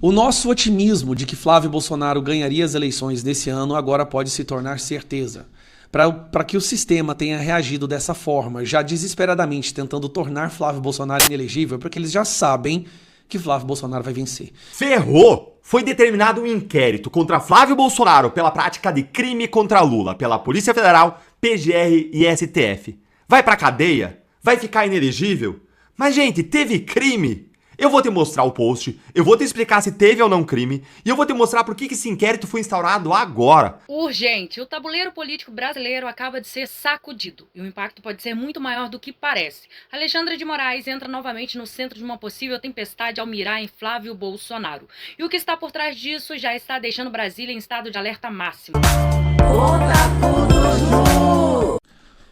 O nosso otimismo de que Flávio Bolsonaro ganharia as eleições desse ano agora pode se tornar certeza. Para que o sistema tenha reagido dessa forma, já desesperadamente tentando tornar Flávio Bolsonaro inelegível, porque eles já sabem que Flávio Bolsonaro vai vencer. Ferrou! Foi determinado um inquérito contra Flávio Bolsonaro pela prática de crime contra Lula pela Polícia Federal, PGR e STF. Vai pra cadeia? Vai ficar inelegível? Mas, gente, teve crime? Eu vou te mostrar o post, eu vou te explicar se teve ou não crime, e eu vou te mostrar por que esse inquérito foi instaurado agora. Urgente! O tabuleiro político brasileiro acaba de ser sacudido, e o impacto pode ser muito maior do que parece. Alexandre de Moraes entra novamente no centro de uma possível tempestade ao mirar em Flávio Bolsonaro. E o que está por trás disso já está deixando Brasília em estado de alerta máximo.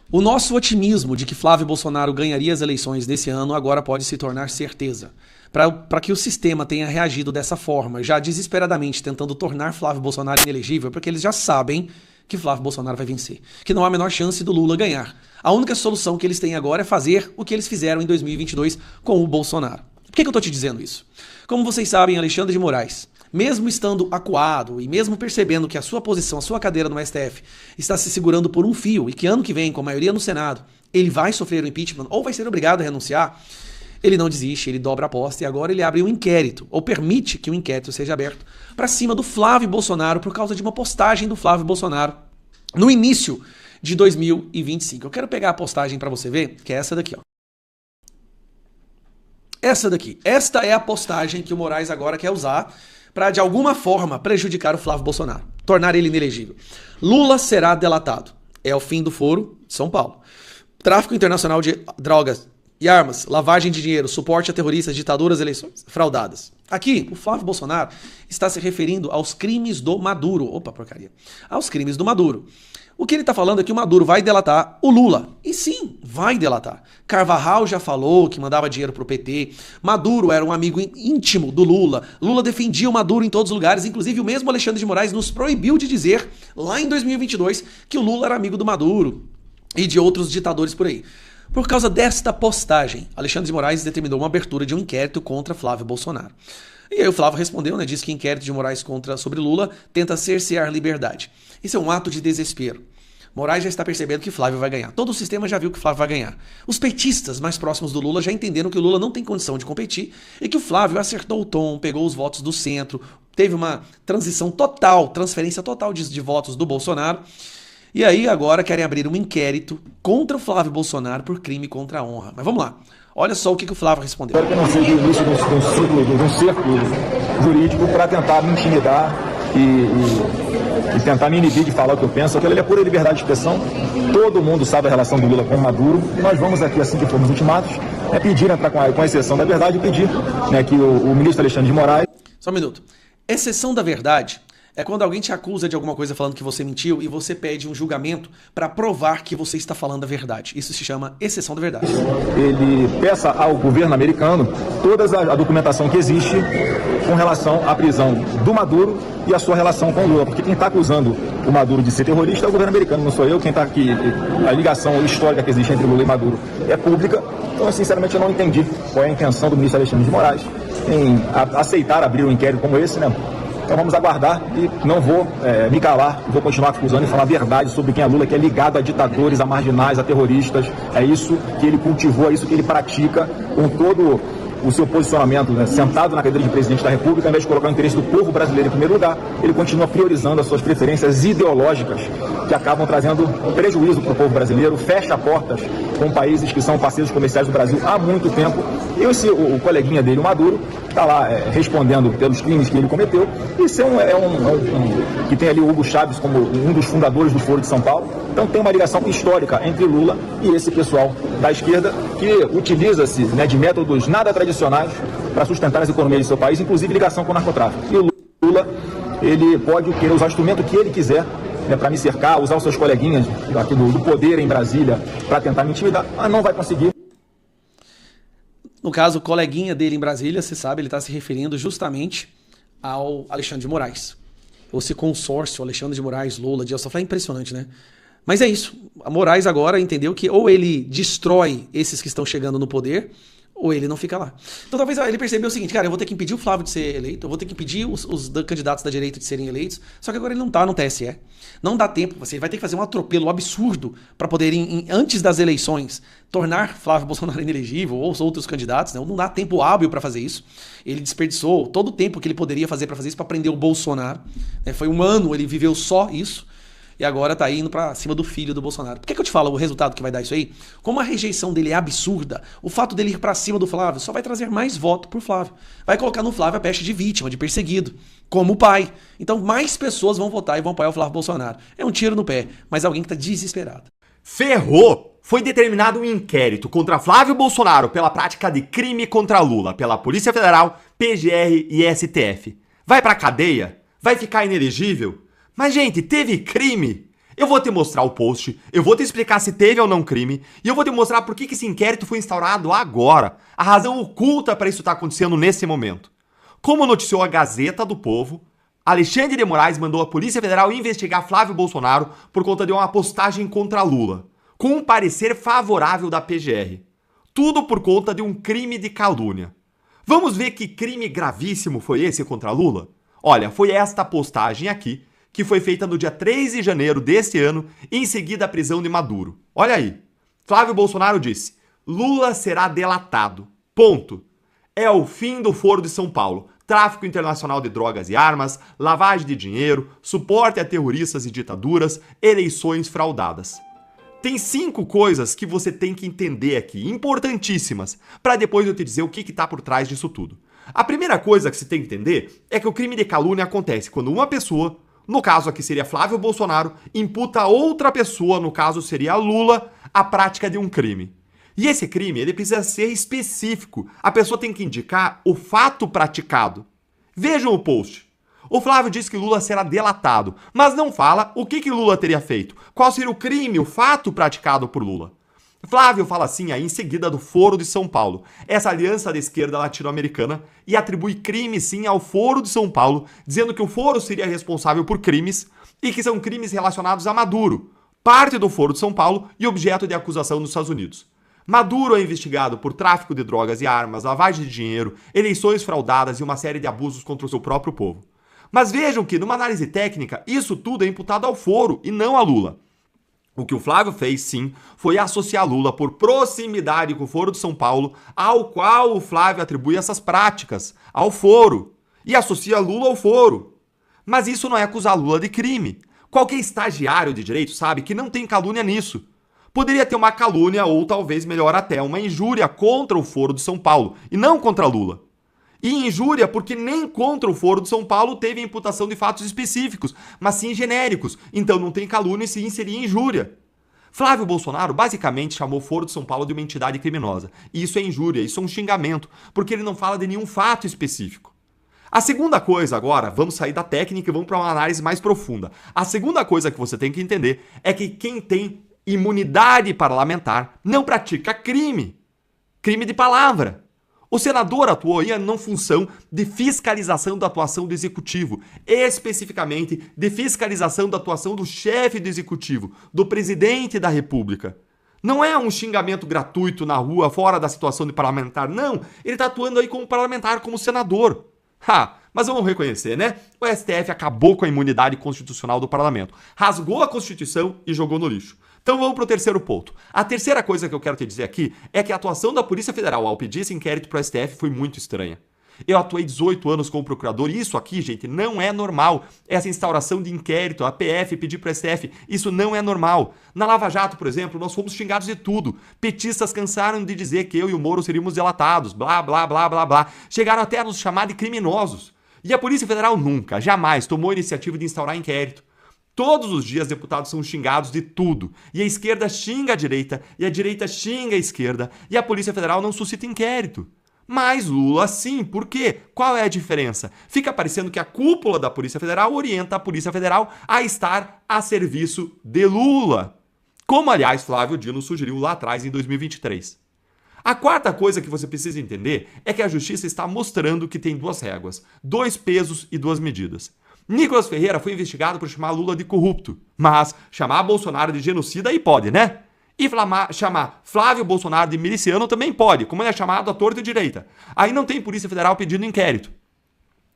O nosso otimismo de que Flávio Bolsonaro ganharia as eleições desse ano agora pode se tornar certeza. Para que o sistema tenha reagido dessa forma, já desesperadamente tentando tornar Flávio Bolsonaro inelegível, porque eles já sabem que Flávio Bolsonaro vai vencer, que não há a menor chance do Lula ganhar. A única solução que eles têm agora é fazer o que eles fizeram em 2022 com o Bolsonaro. Por que eu tô te dizendo isso? Como vocês sabem, Alexandre de Moraes, mesmo estando acuado e mesmo percebendo que a sua posição, a sua cadeira no STF está se segurando por um fio e que ano que vem, com maioria no Senado, ele vai sofrer o impeachment ou vai ser obrigado a renunciar, ele não desiste, ele dobra a aposta e agora ele abre um inquérito, ou permite que o inquérito seja aberto para cima do Flávio Bolsonaro por causa de uma postagem do Flávio Bolsonaro no início de 2025. Eu quero pegar a postagem para você ver, que é essa daqui, ó. Essa daqui. Esta é a postagem que o Moraes agora quer usar para, de alguma forma, prejudicar o Flávio Bolsonaro, tornar ele inelegível. Lula será delatado. É o fim do foro de São Paulo. Tráfico internacional de drogas e armas, lavagem de dinheiro, suporte a terroristas, ditaduras, eleições fraudadas. Aqui, o Flávio Bolsonaro está se referindo aos crimes do Maduro. Opa, porcaria. Aos crimes do Maduro. O que ele está falando é que o Maduro vai delatar o Lula. E sim, vai delatar. Carvajal já falou que mandava dinheiro pro PT. Maduro era um amigo íntimo do Lula. Lula defendia o Maduro em todos os lugares. Inclusive, o mesmo Alexandre de Moraes nos proibiu de dizer, lá em 2022, que o Lula era amigo do Maduro e de outros ditadores por aí. Por causa desta postagem, Alexandre de Moraes determinou uma abertura de um inquérito contra Flávio Bolsonaro. E aí o Flávio respondeu, né, disse que inquérito de Moraes sobre Lula tenta cercear liberdade. Isso é um ato de desespero. Moraes já está percebendo que Flávio vai ganhar. Todo o sistema já viu que Flávio vai ganhar. Os petistas mais próximos do Lula já entenderam que o Lula não tem condição de competir e que o Flávio acertou o tom, pegou os votos do centro, teve uma transferência total de votos do Bolsonaro. E aí agora querem abrir um inquérito contra o Flávio Bolsonaro por crime contra a honra. Mas vamos lá. Olha só o que o Flávio respondeu. Espero que não seja o início de um círculo jurídico para tentar me intimidar e tentar me inibir de falar o que eu penso. Aquilo ali é pura liberdade de expressão. Todo mundo sabe a relação do Lula com o Maduro. E nós vamos aqui, assim que formos ultimados, pedir, com a exceção da verdade, pedir que o ministro Alexandre de Moraes... Só um minuto. Exceção da verdade é quando alguém te acusa de alguma coisa falando que você mentiu e você pede um julgamento para provar que você está falando a verdade. Isso se chama exceção da verdade. Ele peça ao governo americano toda a documentação que existe com relação à prisão do Maduro e a sua relação com o Lula. Porque quem está acusando o Maduro de ser terrorista é o governo americano, não sou eu. Quem está aqui, a ligação histórica que existe entre Lula e Maduro é pública. Então, sinceramente, eu não entendi qual é a intenção do ministro Alexandre de Moraes em aceitar abrir um inquérito como esse, né? Então vamos aguardar e não vou me calar, vou continuar acusando e falar a verdade sobre quem é Lula, que é ligado a ditadores, a marginais, a terroristas. É isso que ele cultivou, é isso que ele pratica com todo o seu posicionamento, né, sentado na cadeira de presidente da República, ao invés de colocar o interesse do povo brasileiro em primeiro lugar, ele continua priorizando as suas preferências ideológicas que acabam trazendo prejuízo para o povo brasileiro, fecha portas com países que são parceiros comerciais do Brasil há muito tempo. E o coleguinha dele, o Maduro, está lá respondendo pelos crimes que ele cometeu. Isso que tem ali o Hugo Chávez como um dos fundadores do Foro de São Paulo. Então tem uma ligação histórica entre Lula e esse pessoal da esquerda que utiliza-se de métodos nada tradicionais para sustentar as economias do seu país, inclusive ligação com o narcotráfico. E o Lula, ele pode querer usar o instrumento que ele quiser para me cercar, usar os seus coleguinhas aqui do poder em Brasília para tentar me intimidar, mas não vai conseguir. No caso, o coleguinha dele em Brasília, você sabe, ele está se referindo justamente ao Alexandre de Moraes. Esse consórcio, Alexandre de Moraes, Lula, Dias Toffoli, é impressionante, né? Mas é isso. A Moraes agora entendeu que ou ele destrói esses que estão chegando no poder, ou ele não fica lá. Então talvez ele percebeu o seguinte, cara, eu vou ter que impedir o Flávio de ser eleito, eu vou ter que impedir os candidatos da direita de serem eleitos, só que agora ele não tá no TSE. Não dá tempo, você vai ter que fazer um atropelo absurdo para poder, antes das eleições, tornar Flávio Bolsonaro inelegível ou os outros candidatos, né? Não dá tempo hábil para fazer isso. Ele desperdiçou todo o tempo que ele poderia fazer para fazer isso, para prender o Bolsonaro. Né? Foi um ano, ele viveu só isso. E agora tá indo pra cima do filho do Bolsonaro. Por que eu te falo o resultado que vai dar isso aí? Como a rejeição dele é absurda, o fato dele ir pra cima do Flávio só vai trazer mais voto pro Flávio. Vai colocar no Flávio a peste de vítima, de perseguido, como o pai. Então mais pessoas vão votar e vão apoiar o Flávio Bolsonaro. É um tiro no pé, mas alguém que tá desesperado. Ferrou! Foi determinado um inquérito contra Flávio Bolsonaro pela prática de crime contra Lula pela Polícia Federal, PGR e STF. Vai pra cadeia? Vai ficar inelegível? Mas, gente, teve crime? Eu vou te mostrar o post, eu vou te explicar se teve ou não crime, e eu vou te mostrar por que esse inquérito foi instaurado agora, a razão oculta para isso estar acontecendo nesse momento. Como noticiou a Gazeta do Povo, Alexandre de Moraes mandou a Polícia Federal investigar Flávio Bolsonaro por conta de uma postagem contra Lula, com um parecer favorável da PGR. Tudo por conta de um crime de calúnia. Vamos ver que crime gravíssimo foi esse contra Lula? Olha, foi esta postagem aqui, que foi feita no dia 3 de janeiro deste ano, em seguida à prisão de Maduro. Olha aí. Flávio Bolsonaro disse: Lula será delatado. Ponto. É o fim do Foro de São Paulo. Tráfico internacional de drogas e armas, lavagem de dinheiro, suporte a terroristas e ditaduras, eleições fraudadas. Tem 5 coisas que você tem que entender aqui, importantíssimas, para depois eu te dizer o que está por trás disso tudo. A primeira coisa que você tem que entender é que o crime de calúnia acontece quando uma pessoa, no caso aqui seria Flávio Bolsonaro, imputa a outra pessoa, no caso seria Lula, a prática de um crime. E esse crime, ele precisa ser específico. A pessoa tem que indicar o fato praticado. Vejam o post. O Flávio diz que Lula será delatado, mas não fala o que Lula teria feito. Qual seria o crime, o fato praticado por Lula. Flávio fala assim aí em seguida do Foro de São Paulo, essa aliança da esquerda latino-americana, e atribui crime sim ao Foro de São Paulo, dizendo que o Foro seria responsável por crimes e que são crimes relacionados a Maduro, parte do Foro de São Paulo e objeto de acusação nos Estados Unidos. Maduro é investigado por tráfico de drogas e armas, lavagem de dinheiro, eleições fraudadas e uma série de abusos contra o seu próprio povo. Mas vejam que, numa análise técnica, isso tudo é imputado ao Foro e não a Lula. O que o Flávio fez, sim, foi associar Lula por proximidade com o Foro de São Paulo, ao qual o Flávio atribui essas práticas, ao Foro, e associa Lula ao Foro. Mas isso não é acusar Lula de crime. Qualquer estagiário de direito sabe que não tem calúnia nisso. Poderia ter uma calúnia ou talvez melhor até uma injúria contra o Foro de São Paulo, e não contra Lula. E injúria porque nem contra o Foro de São Paulo teve imputação de fatos específicos, mas sim genéricos. Então não tem calúnia e sim seria injúria. Flávio Bolsonaro basicamente chamou o Foro de São Paulo de uma entidade criminosa. E isso é injúria, isso é um xingamento, porque ele não fala de nenhum fato específico. A segunda coisa agora, vamos sair da técnica e vamos para uma análise mais profunda. A segunda coisa que você tem que entender é que quem tem imunidade parlamentar não pratica crime. Crime de palavra. O senador atuou aí na função de fiscalização da atuação do executivo, especificamente de fiscalização da atuação do chefe do executivo, do presidente da República. Não é um xingamento gratuito na rua, fora da situação de parlamentar, não. Ele está atuando aí como parlamentar, como senador. Mas vamos reconhecer, né? O STF acabou com a imunidade constitucional do parlamento, rasgou a Constituição e jogou no lixo. Então vamos para o terceiro ponto. A terceira coisa que eu quero te dizer aqui é que a atuação da Polícia Federal ao pedir esse inquérito para o STF foi muito estranha. Eu atuei 18 anos como procurador e isso aqui, gente, não é normal. Essa instauração de inquérito, a PF pedir para o STF, isso não é normal. Na Lava Jato, por exemplo, nós fomos xingados de tudo. Petistas cansaram de dizer que eu e o Moro seríamos delatados, blá, blá, blá, blá, blá. Chegaram até a nos chamar de criminosos. E a Polícia Federal nunca, jamais tomou a iniciativa de instaurar inquérito. Todos os dias deputados são xingados de tudo. E a esquerda xinga a direita, e a direita xinga a esquerda, e a Polícia Federal não suscita inquérito. Mas Lula sim, por quê? Qual é a diferença? Fica parecendo que a cúpula da Polícia Federal orienta a Polícia Federal a estar a serviço de Lula. Como, aliás, Flávio Dino sugeriu lá atrás, em 2023. A quarta coisa que você precisa entender é que a justiça está mostrando que tem 2 réguas, 2 pesos e 2 medidas. Nicolas Ferreira foi investigado por chamar Lula de corrupto, mas chamar Bolsonaro de genocida aí pode, né? E chamar Flávio Bolsonaro de miliciano também pode, como ele é chamado à torta e direita. Aí não tem Polícia Federal pedindo inquérito.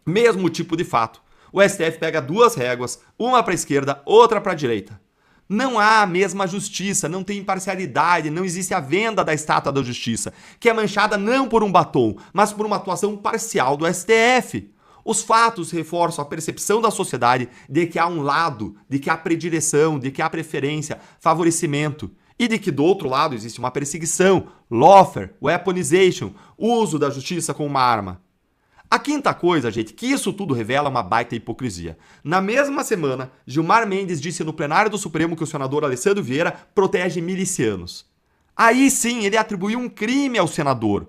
Mesmo tipo de fato. O STF pega duas réguas, uma para a esquerda, outra para a direita. Não há a mesma justiça, não tem imparcialidade, não existe a venda da estátua da justiça, que é manchada não por um batom, mas por uma atuação parcial do STF. Os fatos reforçam a percepção da sociedade de que há um lado, de que há predileção, de que há preferência, favorecimento. E de que do outro lado existe uma perseguição, lawfare, weaponization, uso da justiça como uma arma. A quinta coisa, gente, que isso tudo revela uma baita hipocrisia. Na mesma semana, Gilmar Mendes disse no plenário do Supremo que o senador Alessandro Vieira protege milicianos. Aí sim, ele atribuiu um crime ao senador.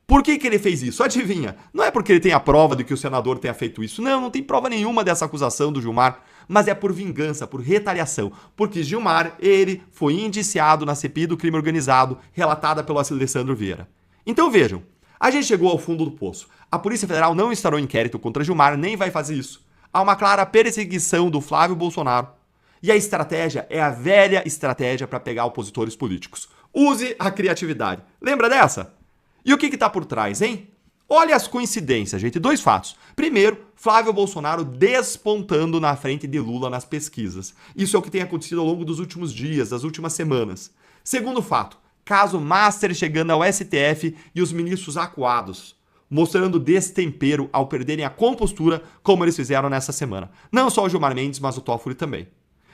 Por que ele fez isso? Adivinha? Não é porque ele tem a prova de que o senador tenha feito isso. Não tem prova nenhuma dessa acusação do Gilmar. Mas é por vingança, por retaliação. Porque Gilmar, ele foi indiciado na CPI do crime organizado, relatada pelo Alessandro Vieira. Então vejam, a gente chegou ao fundo do poço. A Polícia Federal não instaurou inquérito contra Gilmar, nem vai fazer isso. Há uma clara perseguição do Flávio Bolsonaro. E a estratégia é a velha estratégia para pegar opositores políticos. Use a criatividade. Lembra dessa? E o que está por trás, hein? Olha as coincidências, gente. 2 fatos. Primeiro, Flávio Bolsonaro despontando na frente de Lula nas pesquisas. Isso é o que tem acontecido ao longo dos últimos dias, das últimas semanas. Segundo fato, caso Master chegando ao STF e os ministros acuados, mostrando destempero ao perderem a compostura, como eles fizeram nessa semana. Não só o Gilmar Mendes, mas o Toffoli também.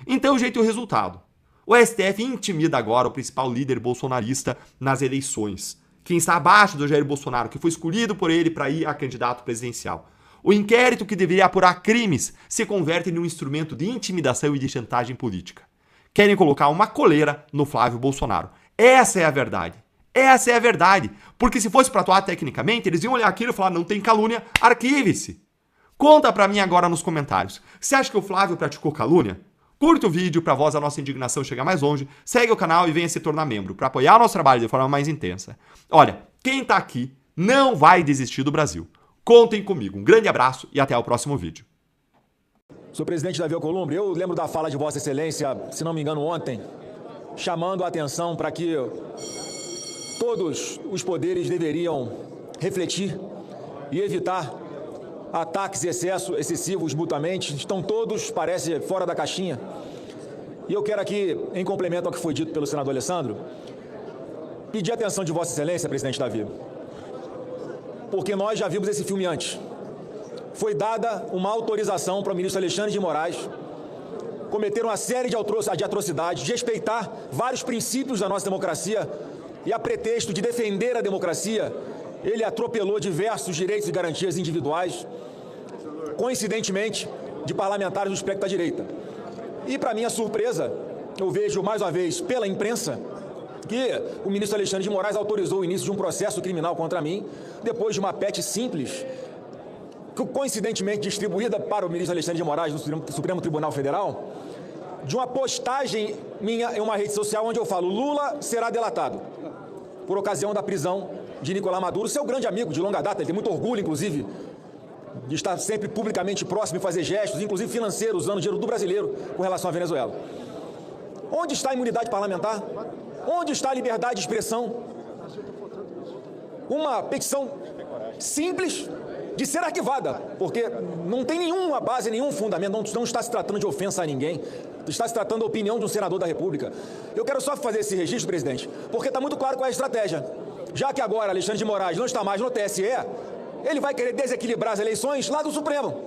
Então, gente, o resultado. O STF intimida agora o principal líder bolsonarista nas eleições. Quem está abaixo do Jair Bolsonaro, que foi escolhido por ele para ir a candidato presidencial. O inquérito que deveria apurar crimes se converte em um instrumento de intimidação e de chantagem política. Querem colocar uma coleira no Flávio Bolsonaro. Essa é a verdade. Essa é a verdade. Porque se fosse para atuar tecnicamente, eles iam olhar aquilo e falar, não tem calúnia, arquive-se. Conta para mim agora nos comentários. Você acha que o Flávio praticou calúnia? Curta o vídeo para a voz da nossa indignação chegar mais longe, segue o canal e venha se tornar membro para apoiar o nosso trabalho de forma mais intensa. Olha, quem tá aqui não vai desistir do Brasil. Contem comigo. Um grande abraço e até o próximo vídeo. Senhor presidente Davi Alcolumbre, eu lembro da fala de Vossa Excelência, se não me engano ontem, chamando a atenção para que todos os poderes deveriam refletir e evitar ataques e excessivos mutuamente. Estão todos, parece, fora da caixinha. E eu quero aqui, em complemento ao que foi dito pelo senador Alessandro, pedir a atenção de Vossa Excelência, presidente Davi, porque nós já vimos esse filme antes. Foi dada uma autorização para o ministro Alexandre de Moraes cometer uma série de atrocidades, respeitar vários princípios da nossa democracia e, a pretexto de defender a democracia, ele atropelou diversos direitos e garantias individuais, coincidentemente, de parlamentares do espectro da direita. E, para minha surpresa, eu vejo mais uma vez pela imprensa que o ministro Alexandre de Moraes autorizou o início de um processo criminal contra mim, depois de uma PEC simples, coincidentemente distribuída para o ministro Alexandre de Moraes no Supremo Tribunal Federal, de uma postagem minha em uma rede social onde eu falo: Lula será delatado, por ocasião da prisão de Nicolás Maduro, seu grande amigo de longa data. Ele tem muito orgulho, inclusive, de estar sempre publicamente próximo e fazer gestos, inclusive financeiros, usando dinheiro do brasileiro com relação à Venezuela. Onde está a imunidade parlamentar? Onde está a liberdade de expressão? Uma petição simples de ser arquivada, porque não tem nenhuma base, nenhum fundamento, não está se tratando de ofensa a ninguém, está se tratando da opinião de um senador da República. Eu quero só fazer esse registro, presidente, porque está muito claro qual é a estratégia. Já que agora Alexandre de Moraes não está mais no TSE, ele vai querer desequilibrar as eleições lá do Supremo.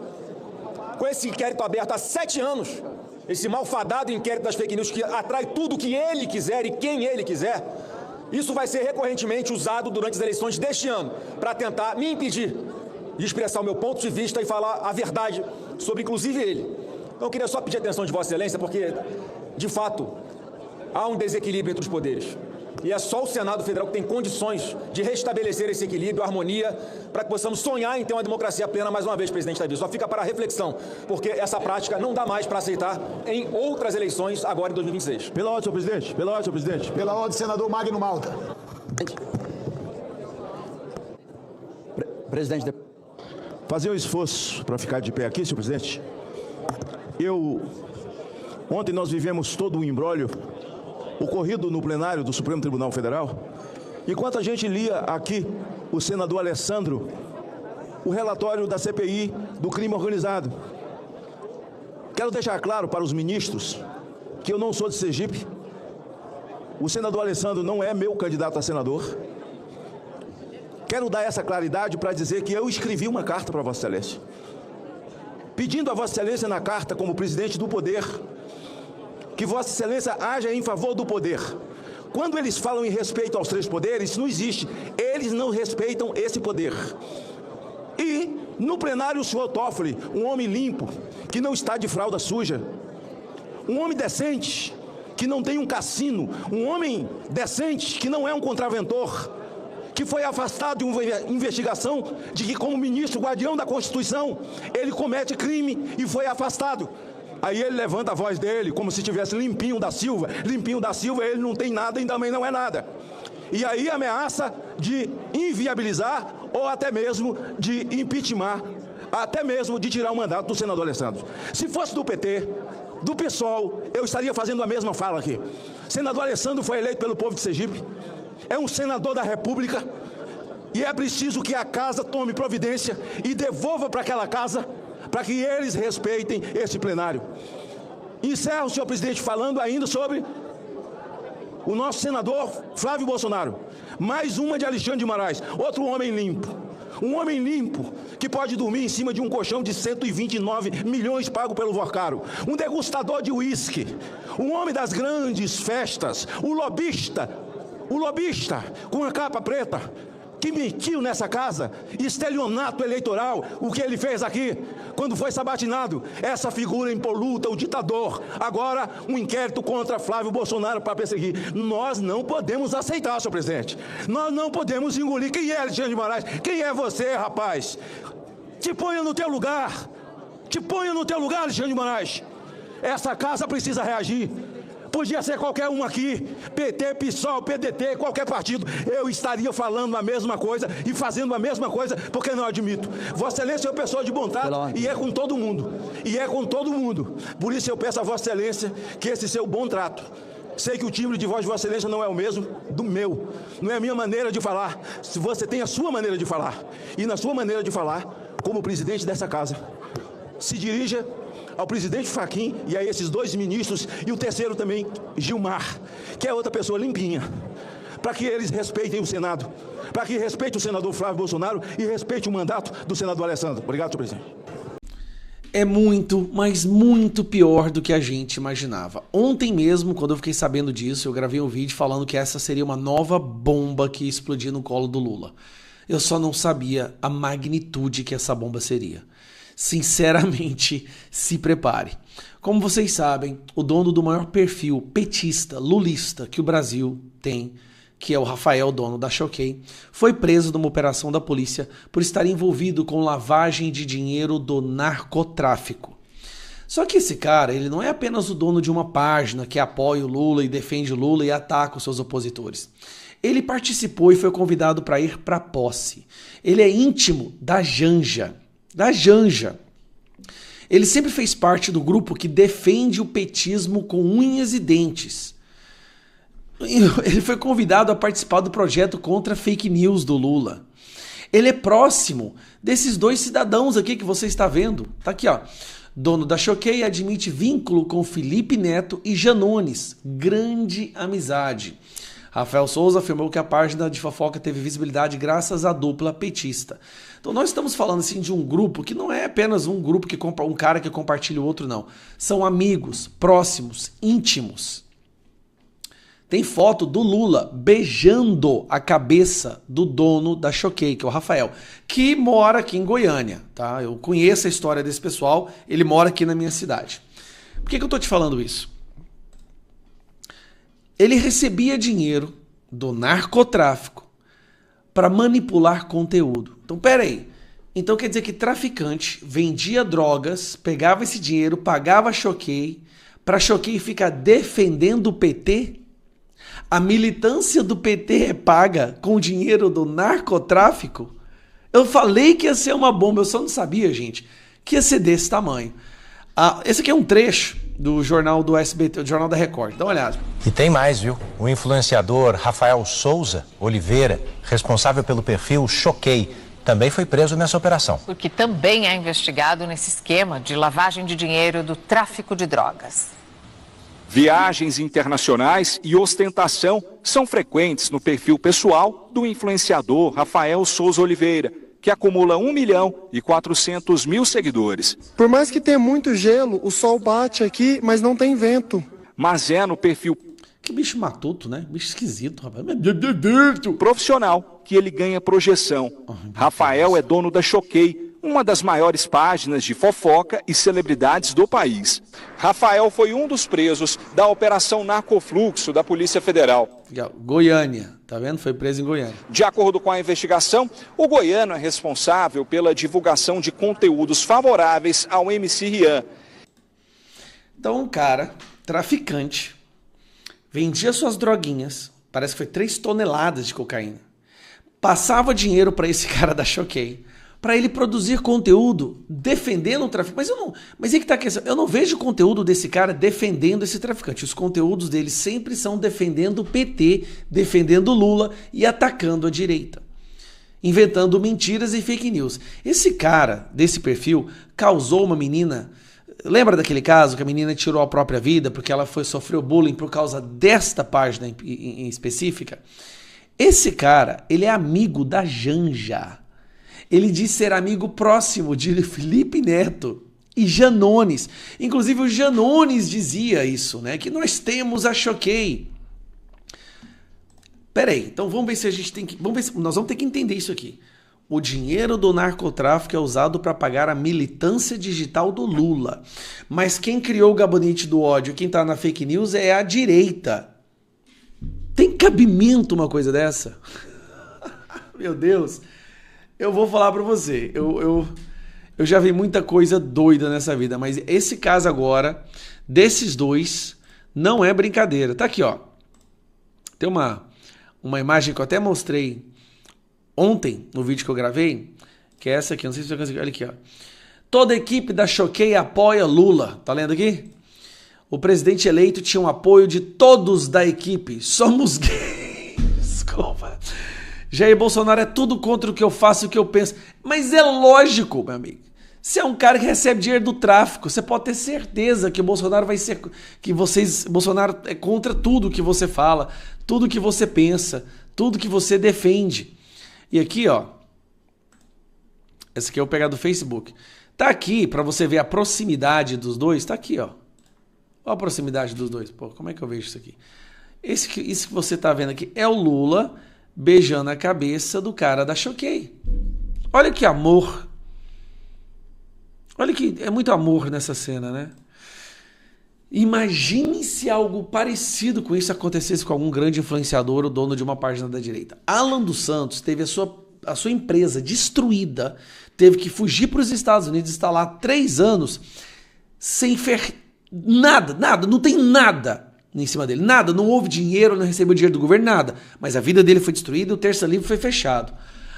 Com esse inquérito aberto há 7 anos, esse malfadado inquérito das fake news que atrai tudo o que ele quiser e quem ele quiser, isso vai ser recorrentemente usado durante as eleições deste ano para tentar me impedir de expressar o meu ponto de vista e falar a verdade sobre, inclusive, ele. Então, eu queria só pedir a atenção de Vossa Excelência, porque, de fato, há um desequilíbrio entre os poderes. E é só o Senado Federal que tem condições de restabelecer esse equilíbrio, harmonia, para que possamos sonhar em ter uma democracia plena mais uma vez, presidente Davi. Só fica para reflexão, porque essa prática não dá mais para aceitar em outras eleições agora em 2026. Pela ordem, senhor presidente. Pela ordem, senhor presidente. Pela ordem, senador Magno Malta. Presidente, Fazer um esforço para ficar de pé aqui, senhor presidente. Ontem nós vivemos todo um imbróglio ocorrido no plenário do Supremo Tribunal Federal, enquanto a gente lia aqui o senador Alessandro, o relatório da CPI do crime organizado. Quero deixar claro para os ministros que eu não sou de Sergipe, o senador Alessandro não é meu candidato a senador. Quero dar essa claridade para dizer que eu escrevi uma carta para Vossa Excelência, pedindo a Vossa Excelência na carta, como presidente do poder, que Vossa Excelência haja em favor do poder. Quando eles falam em respeito aos 3 poderes, isso não existe. Eles não respeitam esse poder. E no plenário o senhor Toffoli, um homem limpo, que não está de fralda suja, um homem decente, que não tem um cassino, um homem decente, que não é um contraventor, que foi afastado de uma investigação de que, como ministro guardião da Constituição, ele comete crime e foi afastado. Aí ele levanta a voz dele como se tivesse Limpinho da Silva. Limpinho da Silva, ele não tem nada e também não é nada. E aí ameaça de inviabilizar ou até mesmo de impeachment, até mesmo de tirar o mandato do senador Alessandro. Se fosse do PT, do PSOL, eu estaria fazendo a mesma fala aqui. Senador Alessandro foi eleito pelo povo de Sergipe, é um senador da República, e é preciso que a casa tome providência e devolva para aquela casa, para que eles respeitem esse plenário. Encerro, senhor presidente, falando ainda sobre o nosso senador Flávio Bolsonaro. Mais uma de Alexandre de Moraes, outro homem limpo. Um homem limpo que pode dormir em cima de um colchão de 129 milhões pago pelo Vorcaro. Um degustador de uísque. Um homem das grandes festas. O lobista com a capa preta, que mentiu nessa casa, estelionato eleitoral, o que ele fez aqui, quando foi sabatinado, essa figura impoluta, o ditador, agora um inquérito contra Flávio Bolsonaro para perseguir. Nós não podemos aceitar, senhor presidente, nós não podemos engolir. Quem é Alexandre de Moraes? Quem é você, rapaz? Te ponha no teu lugar, Alexandre de Moraes. Essa casa precisa reagir. Podia ser qualquer um aqui, PT, PSOL, PDT, qualquer partido. Eu estaria falando a mesma coisa e fazendo a mesma coisa, porque não admito. Vossa Excelência é uma pessoa de bom trato e é com todo mundo. Por isso eu peço a Vossa Excelência que esse seu bom trato. Sei que o timbre de voz de Vossa Excelência não é o mesmo do meu. Não é a minha maneira de falar. Se você tem a sua maneira de falar. E na sua maneira de falar, como presidente dessa casa, se dirija ao presidente Fachin e a esses 2 ministros, e o terceiro também, Gilmar, que é outra pessoa limpinha, para que eles respeitem o Senado, para que respeitem o senador Flávio Bolsonaro e respeitem o mandato do senador Alessandro. Obrigado, senhor presidente. É muito, mas muito pior do que a gente imaginava. Ontem mesmo, quando eu fiquei sabendo disso, eu gravei um vídeo falando que essa seria uma nova bomba que ia explodir no colo do Lula. Eu só não sabia a magnitude que essa bomba seria. Sinceramente, se prepare. Como vocês sabem, o dono do maior perfil petista, lulista que o Brasil tem, que é o Rafael, dono da Choquei, foi preso numa operação da polícia por estar envolvido com lavagem de dinheiro do narcotráfico. Só que esse cara, ele não é apenas o dono de uma página que apoia o Lula e defende o Lula e ataca os seus opositores. Ele participou e foi convidado para ir para a posse. Ele é íntimo da Janja. Ele sempre fez parte do grupo que defende o petismo com unhas e dentes. Ele foi convidado a participar do projeto contra fake news do Lula. Ele é próximo desses 2 cidadãos aqui que você está vendo. Tá aqui, ó. Dono da Choquei admite vínculo com Felipe Neto e Janones. Grande amizade. Rafael Souza afirmou que a página de fofoca teve visibilidade graças à dupla petista. Então nós estamos falando assim de um grupo que não é apenas um grupo que um cara que compartilha o outro, não. São amigos, próximos, íntimos. Tem foto do Lula beijando a cabeça do dono da Choquei, que é o Rafael, que mora aqui em Goiânia, tá? Eu conheço a história desse pessoal, ele mora aqui na minha cidade. Por que eu tô te falando isso? Ele recebia dinheiro do narcotráfico para manipular conteúdo. Então, peraí. Então quer dizer que traficante vendia drogas, pegava esse dinheiro, pagava a Choquei, para a Choquei ficar defendendo o PT? A militância do PT é paga com o dinheiro do narcotráfico? Eu falei que ia ser uma bomba, eu só não sabia, gente, que ia ser desse tamanho. Esse aqui é um trecho do jornal do SBT, do jornal da Record. Dá uma olhada. E tem mais, viu? O influenciador Rafael Souza Oliveira, responsável pelo perfil Choquei, também foi preso nessa operação. Porque também é investigado nesse esquema de lavagem de dinheiro do tráfico de drogas. Viagens internacionais e ostentação são frequentes no perfil pessoal do influenciador Rafael Souza Oliveira, que acumula 1.400.000 seguidores. Por mais que tenha muito gelo, o sol bate aqui, mas não tem vento. Mas é no perfil Que bicho matuto, né? Bicho esquisito, rapaz. profissional que ele ganha projeção. Rafael é dono da Choquei, uma das maiores páginas de fofoca e celebridades do país. Rafael foi um dos presos da Operação Narcofluxo da Polícia Federal. Goiânia, tá vendo? Foi preso em Goiânia. De acordo com a investigação, o goiano é responsável pela divulgação de conteúdos favoráveis ao MC Rian. Então, um cara, traficante, vendia suas droguinhas, parece que foi 3 toneladas de cocaína, passava dinheiro para esse cara da Choquei, para ele produzir conteúdo defendendo o traficante. Mas aí que tá a questão, eu não vejo conteúdo desse cara defendendo esse traficante. Os conteúdos dele sempre são defendendo o PT, defendendo o Lula e atacando a direita, inventando mentiras e fake news. Esse cara desse perfil causou uma menina. Lembra daquele caso que a menina tirou a própria vida porque ela sofreu bullying por causa desta página em específica? Esse cara, ele é amigo da Janja. Ele diz ser amigo próximo de Felipe Neto e Janones. Inclusive o Janones dizia isso, né? Que nós temos a Choquei. Peraí, então vamos ver se a gente tem que... nós vamos ter que entender isso aqui. O dinheiro do narcotráfico é usado para pagar a militância digital do Lula. Mas quem criou o gabinete do ódio, quem tá na fake news é a direita. Tem cabimento uma coisa dessa? Meu Deus. Eu vou falar para você. Eu já vi muita coisa doida nessa vida, mas esse caso agora, desses dois, não é brincadeira. Tá aqui, ó. Tem uma imagem que eu até mostrei ontem, no vídeo que eu gravei, que é essa aqui, não sei se você consegue, olha aqui, ó. Toda a equipe da Choquei apoia Lula. Tá lendo aqui? O presidente eleito tinha um apoio de todos da equipe. Somos gays. Desculpa. Jair Bolsonaro é tudo contra o que eu faço e o que eu penso. Mas é lógico, meu amigo. Você é um cara que recebe dinheiro do tráfico. Você pode ter certeza que o Bolsonaro vai ser... Bolsonaro é contra tudo que você fala, tudo que você pensa, tudo que você defende. E aqui, ó. Essa aqui eu vou pegar do Facebook. Tá aqui, pra você ver a proximidade dos dois. Tá aqui, ó. Olha a proximidade dos dois. Pô, como é que eu vejo isso aqui? Isso que você tá vendo aqui é o Lula beijando a cabeça do cara da Choquei. Olha que amor. Olha que é muito amor nessa cena, né? Imagine se algo parecido com isso acontecesse com algum grande influenciador ou dono de uma página da direita. Alan dos Santos teve a sua empresa destruída, teve que fugir para os Estados Unidos, está lá 3 anos sem nada, não tem nada em cima dele, nada, não houve dinheiro, não recebeu dinheiro do governo, nada, mas a vida dele foi destruída e o Terça Livre foi fechado.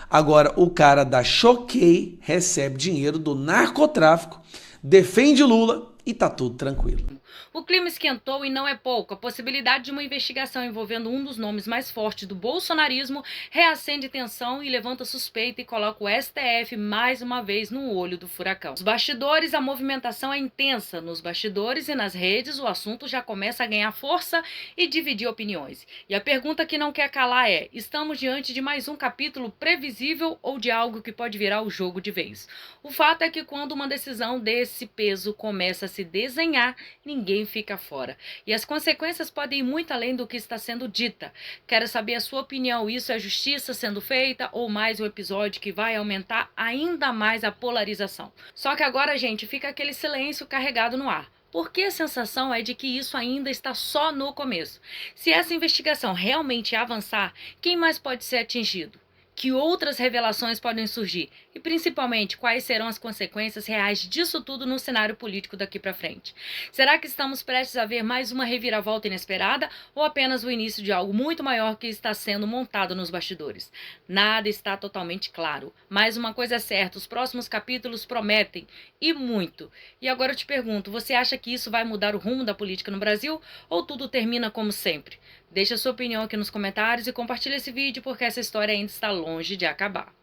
Agora, o cara da Choquei recebe dinheiro do narcotráfico, defende Lula e tá tudo tranquilo. O clima esquentou e não é pouco. A possibilidade de uma investigação envolvendo um dos nomes mais fortes do bolsonarismo reacende tensão e levanta suspeita e coloca o STF mais uma vez no olho do furacão. Nos bastidores, a movimentação é intensa. Nos bastidores e nas redes, o assunto já começa a ganhar força e dividir opiniões. E a pergunta que não quer calar é: estamos diante de mais um capítulo previsível ou de algo que pode virar o jogo de vez? O fato é que quando uma decisão desse peso começa a se desenhar, ninguém fica fora. E as consequências podem ir muito além do que está sendo dita. Quero saber a sua opinião. Isso é justiça sendo feita ou mais um episódio que vai aumentar ainda mais a polarização? Só que agora, gente, fica aquele silêncio carregado no ar. Porque a sensação é de que isso ainda está só no começo. Se essa investigação realmente avançar, quem mais pode ser atingido? Que outras revelações podem surgir? E E principalmente, quais serão as consequências reais disso tudo no cenário político daqui para frente? Será que estamos prestes a ver mais uma reviravolta inesperada ou apenas o início de algo muito maior que está sendo montado nos bastidores? Nada está totalmente claro, mas uma coisa é certa, os próximos capítulos prometem, e muito. E agora eu te pergunto, você acha que isso vai mudar o rumo da política no Brasil ou tudo termina como sempre? Deixa a sua opinião aqui nos comentários e compartilha esse vídeo porque essa história ainda está longe de acabar.